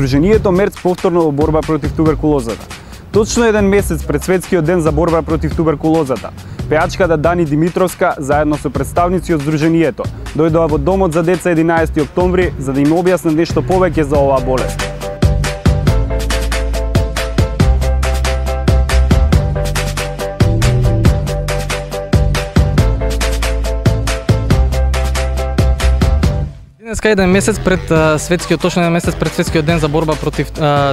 Здруженијето МЕРЦ повторно во борба против туберкулозата. Точно еден месец пред Светскиот ден за борба против туберкулозата, пеачката Дани Димитровска заедно со представници од Здруженијето дојдоа во домот за деца 11 октомври за да им објаснат нешто повеќе за оваа болест. Денеска еден месец пред точно еден месец пред Светскиот ден за борба против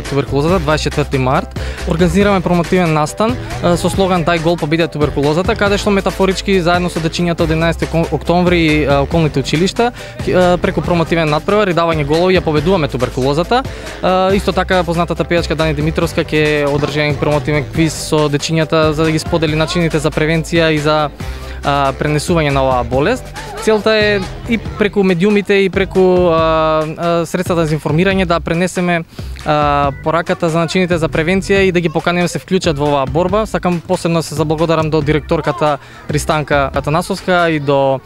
туберкулозата, 24 март, организираме промотивен настан со слоган Дај гол победи туберкулозата, каде што метафорички заедно со дечињата од 11 октомври и околните училишта преку промотивен надпревар и давање голови ја победуваме туберкулозата. Исто така познатата пејачка Дани Димитровска ќе одржи промотивен квиз со дечињата за да ги сподели начините за превенција и за пренесување на оваа болест. Целта е и преку медиумите и преку средствата за информирање да пренесеме пораката за начините за превенција и да ги поканеме се вклучат во оваа борба. Сакам посебно се заблагодарам до директорката Ристанка Атанасовска и до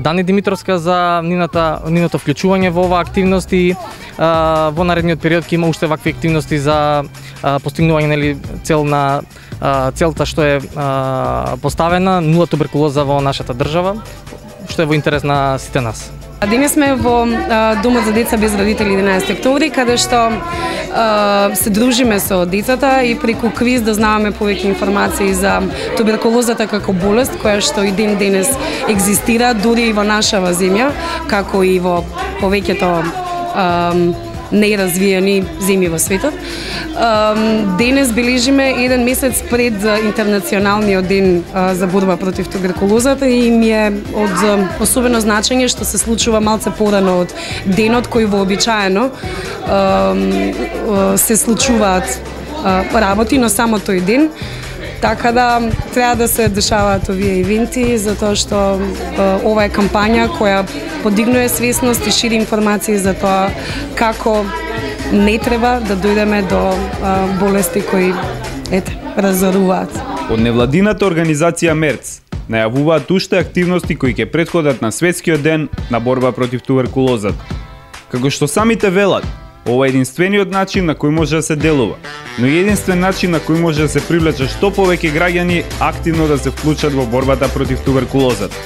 Дани Димитровска за нивното вклучување во оваа активност и во наредниот период ќе има уште вакви активности за постигнување целта што е поставена, нула туберкулоза во нашата држава, што е во интерес на сите нас. Денес сме во Домот за деца без родители 11 октомври, каде што се дружиме со децата и преку квиз да знаваме повеќе информации за туберкулозата како болест, која што и ден денес екзистира, дури и во нашава земја, како и во повеќето неразвиени земји во светот. Денес бележиме еден месец пред интернационалниот ден за борба против туберкулозата и ми е од особено значење што се случува малце порано од денот кој вообичаено се случуваат работи, но само тој ден. Така да треба да се дешаваат овие ивенти затоа што ова е кампања која подигнува свесност и шири информации за тоа како не треба да дојдеме до болести кои разоруваат. Од невладината организација МЕРЦ најавуваат уште активности кои ќе претходат на Светскиот ден на борба против туберкулозата. Како што самите велат, ова е единствениот начин на кој може да се делува, но и единствен начин на кој може да се привлече што повеќе граѓани активно да се вклучат во борбата против туберкулозата.